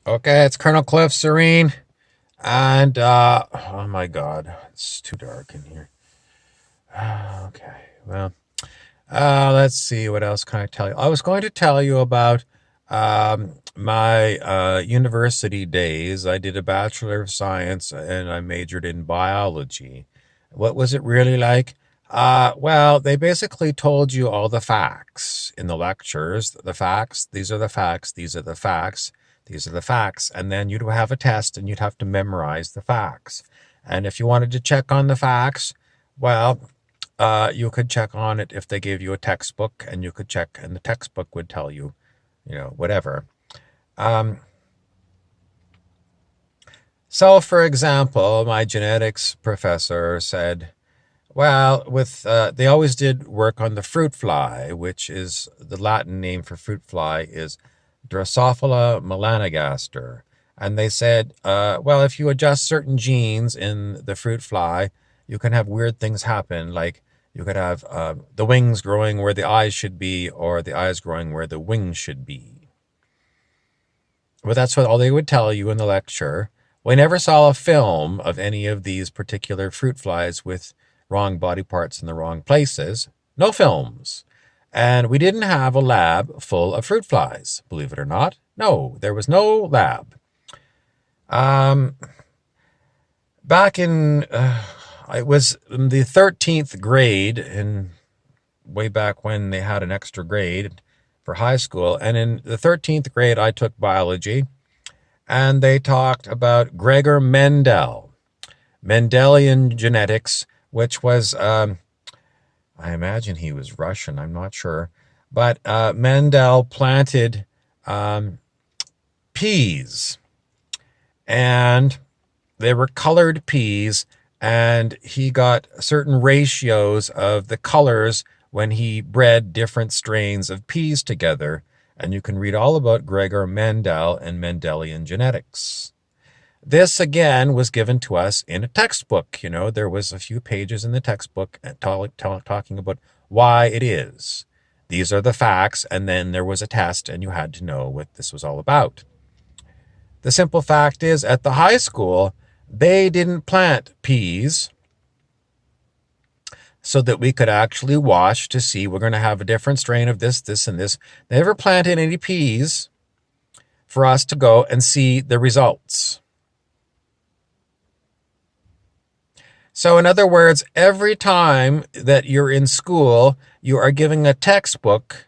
Okay, it's Colonel Cliff Serene. And, oh my God, it's too dark in here. Okay, well, let's see, what else can I tell you? I was going to tell you about my university days. I did a Bachelor of Science and I majored in biology. What was it really like? Well, they basically told you all the facts in the lectures. The facts, these are the facts, these are the facts, these are the facts. And then you'd have a test and you'd have to memorize the facts. And if you wanted to check on the facts, well, you could check on it if they gave you a textbook, and you could check, and the textbook would tell you, whatever. Um, so, for example, my genetics professor said, well, they always did work on the fruit fly, which is the Latin name for fruit fly is Drosophila melanogaster. And they said, well, if you adjust certain genes in the fruit fly, you can have weird things happen. Like you could have the wings growing where the eyes should be, or the eyes growing where the wings should be. But that's what all they would tell you in the lecture. We never saw a film of any of these particular fruit flies with wrong body parts in the wrong places. No films. And we didn't have a lab full of fruit flies, believe it or not. No, there was no lab. Back in, I was in the 13th grade, and way back when they had an extra grade for high school. And in the 13th grade, I took biology, and they talked about Gregor Mendel, Mendelian genetics, which was, I imagine he was Russian, I'm not sure. But Mendel planted peas, and they were colored peas, and he got certain ratios of the colors when he bred different strains of peas together. And you can read all about Gregor Mendel and Mendelian genetics. This, again, was given to us in a textbook. There was a few pages in the textbook talking about why it is. These are the facts, and then there was a test, and you had to know what this was all about. The simple fact is, at the high school, they didn't plant peas so that we could actually watch to see we're going to have a different strain of this, this, and this. They never planted any peas for us to go and see the results. So in other words, every time that you're in school, you are giving a textbook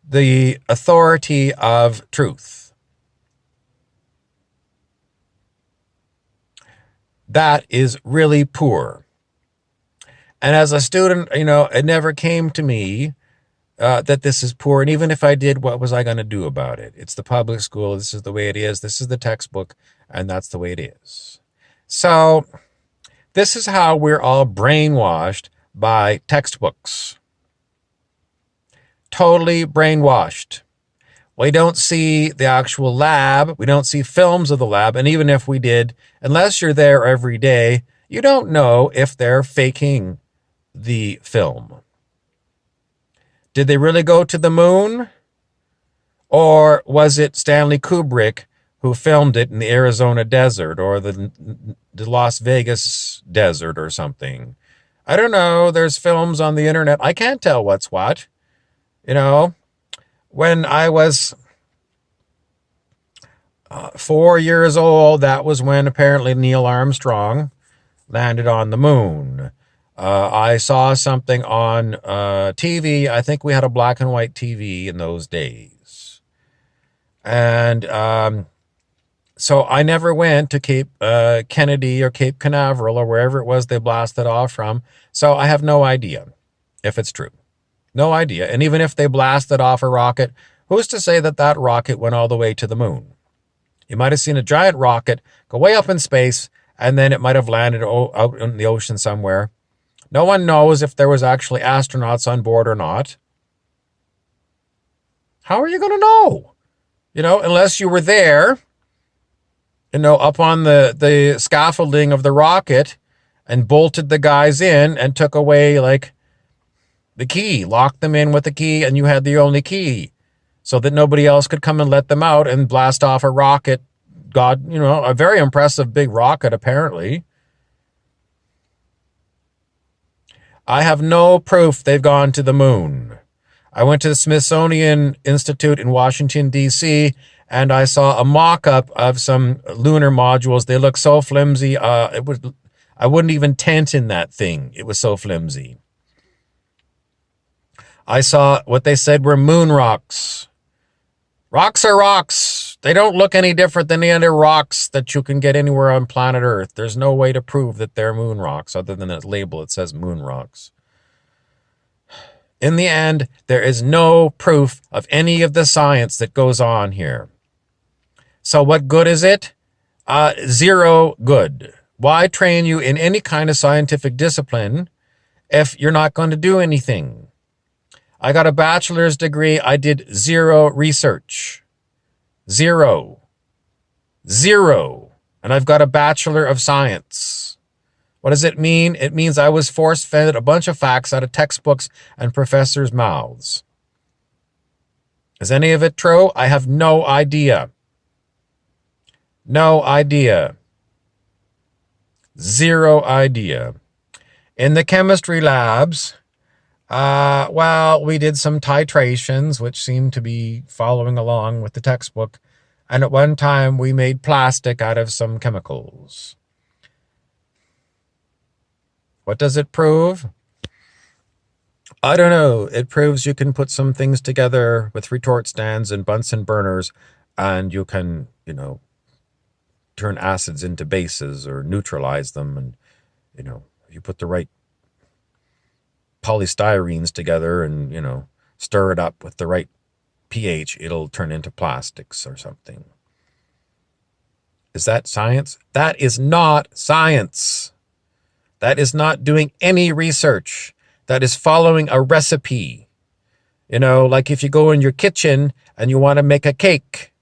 the authority of truth. That is really poor. And as a student, it never came to me that this is poor. And even if I did, what was I going to do about it? It's the public school. This is the way it is. This is the textbook. And that's the way it is. So this is how we're all brainwashed by textbooks. Totally brainwashed. We don't see the actual lab. We don't see films of the lab. And even if we did, unless you're there every day, you don't know if they're faking the film. Did they really go to the moon? Or was it Stanley Kubrick who filmed it in the Arizona desert or the Las Vegas desert or something? I don't know. There's films on the internet. I can't tell what's what. When I was 4 years old, that was when apparently Neil Armstrong landed on the moon. I saw something on TV. I think we had a black and white TV in those days. And so I never went to Cape Kennedy or Cape Canaveral or wherever it was they blasted off from. So I have no idea if it's true. No idea. And even if they blasted off a rocket, who's to say that that rocket went all the way to the moon? You might have seen a giant rocket go way up in space, and then it might have landed out in the ocean somewhere. No one knows if there was actually astronauts on board or not. How are you going to know? Unless you were there, up on the scaffolding of the rocket and bolted the guys in and took away, the key, locked them in with the key, and you had the only key. so that nobody else could come and let them out and blast off a rocket. God, a very impressive big rocket, apparently. I have no proof they've gone to the moon. I went to the Smithsonian Institute in Washington, D.C., and I saw a mock-up of some lunar modules. They look so flimsy. I wouldn't even tent in that thing. It was so flimsy. I saw what they said were moon rocks. Rocks are rocks. They don't look any different than the other rocks that you can get anywhere on planet Earth. There's no way to prove that they're moon rocks other than a label that says moon rocks. In the end, there is no proof of any of the science that goes on here. So what good is it? Zero good. Why train you in any kind of scientific discipline if you're not going to do anything? I got a bachelor's degree. I did zero research. Zero. And I've got a bachelor of science. What does it mean? It means I was force-fed a bunch of facts out of textbooks and professors' mouths. Is any of it true? I have no idea. No idea. Zero idea. In the chemistry labs, we did some titrations, which seemed to be following along with the textbook. And at one time, we made plastic out of some chemicals. What does it prove? I don't know. It proves you can put some things together with retort stands and Bunsen burners, and you can, turn acids into bases or neutralize them. And, if you put the right polystyrenes together and, stir it up with the right pH, it'll turn into plastics or something. Is that science? That is not science. That is not doing any research. That is following a recipe. Like if you go in your kitchen and you want to make a cake,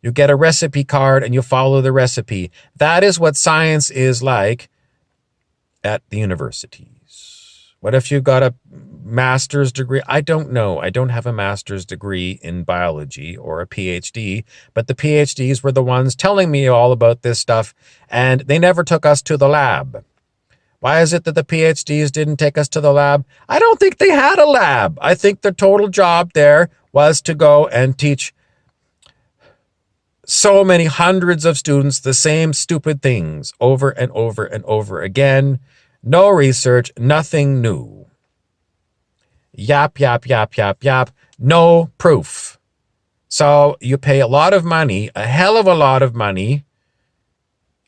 you get a recipe card and you follow the recipe. That is what science is like at the universities. What if you've got a master's degree? I don't know. I don't have a master's degree in biology or a PhD, but the PhDs were the ones telling me all about this stuff, and they never took us to the lab. Why is it that the PhDs didn't take us to the lab? I don't think they had a lab. I think their total job there was to go and teach so many hundreds of students the same stupid things over and over and over again. No research, nothing new. Yap, yap, yap, yap, yap. No proof. So you pay a lot of money, a hell of a lot of money,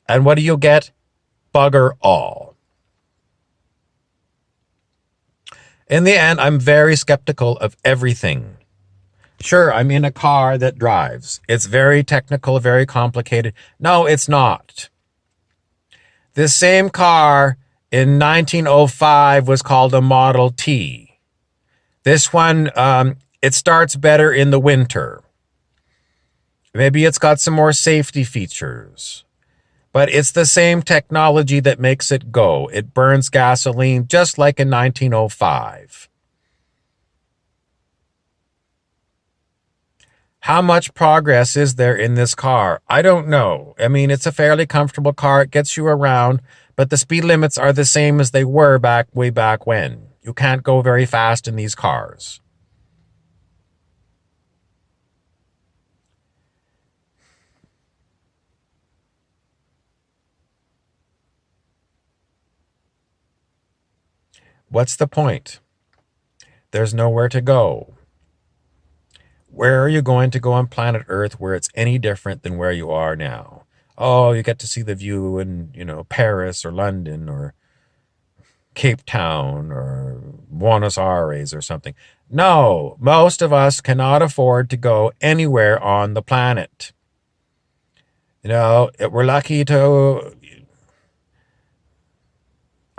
and what do you get? Bugger all. In the end, I'm very skeptical of everything. Sure, I'm in a car that drives. It's very technical, very complicated. No, it's not. This same car in 1905 was called a Model T. This one, it starts better in the winter. Maybe it's got some more safety features. But it's the same technology that makes it go. It burns gasoline just like in 1905. How much progress is there in this car? I don't know. I mean, it's a fairly comfortable car. It gets you around, but the speed limits are the same as they were way back when. You can't go very fast in these cars. What's the point? There's nowhere to go. Where are you going to go on planet Earth where it's any different than where you are now? Oh, you get to see the view in, Paris or London or Cape Town or Buenos Aires or something. No, most of us cannot afford to go anywhere on the planet. We're lucky to...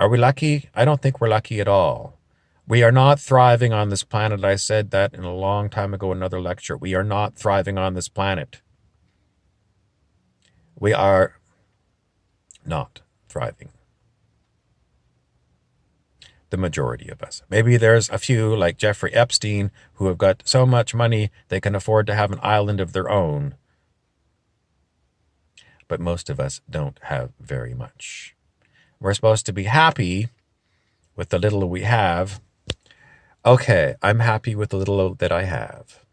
Are we lucky? I don't think we're lucky at all. We are not thriving on this planet. I said that in a long time ago in another lecture. We are not thriving on this planet. We are not thriving. the majority of us. Maybe there's a few like Jeffrey Epstein who have got so much money they can afford to have an island of their own. But most of us don't have very much. We're supposed to be happy with the little we have. Okay, I'm happy with the little that I have.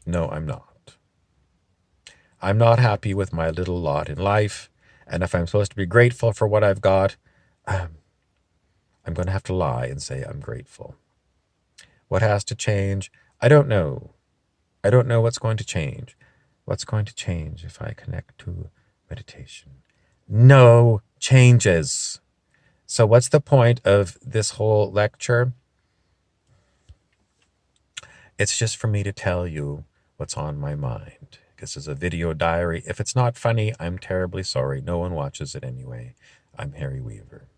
No, I'm not. I'm not happy with my little lot in life. And if I'm supposed to be grateful for what I've got, I'm going to have to lie and say I'm grateful. What has to change? I don't know. I don't know what's going to change. What's going to change if I connect to meditation? No changes. So what's the point of this whole lecture? It's just for me to tell you what's on my mind. This is a video diary. If it's not funny, I'm terribly sorry. No one watches it anyway. I'm Harry Weaver.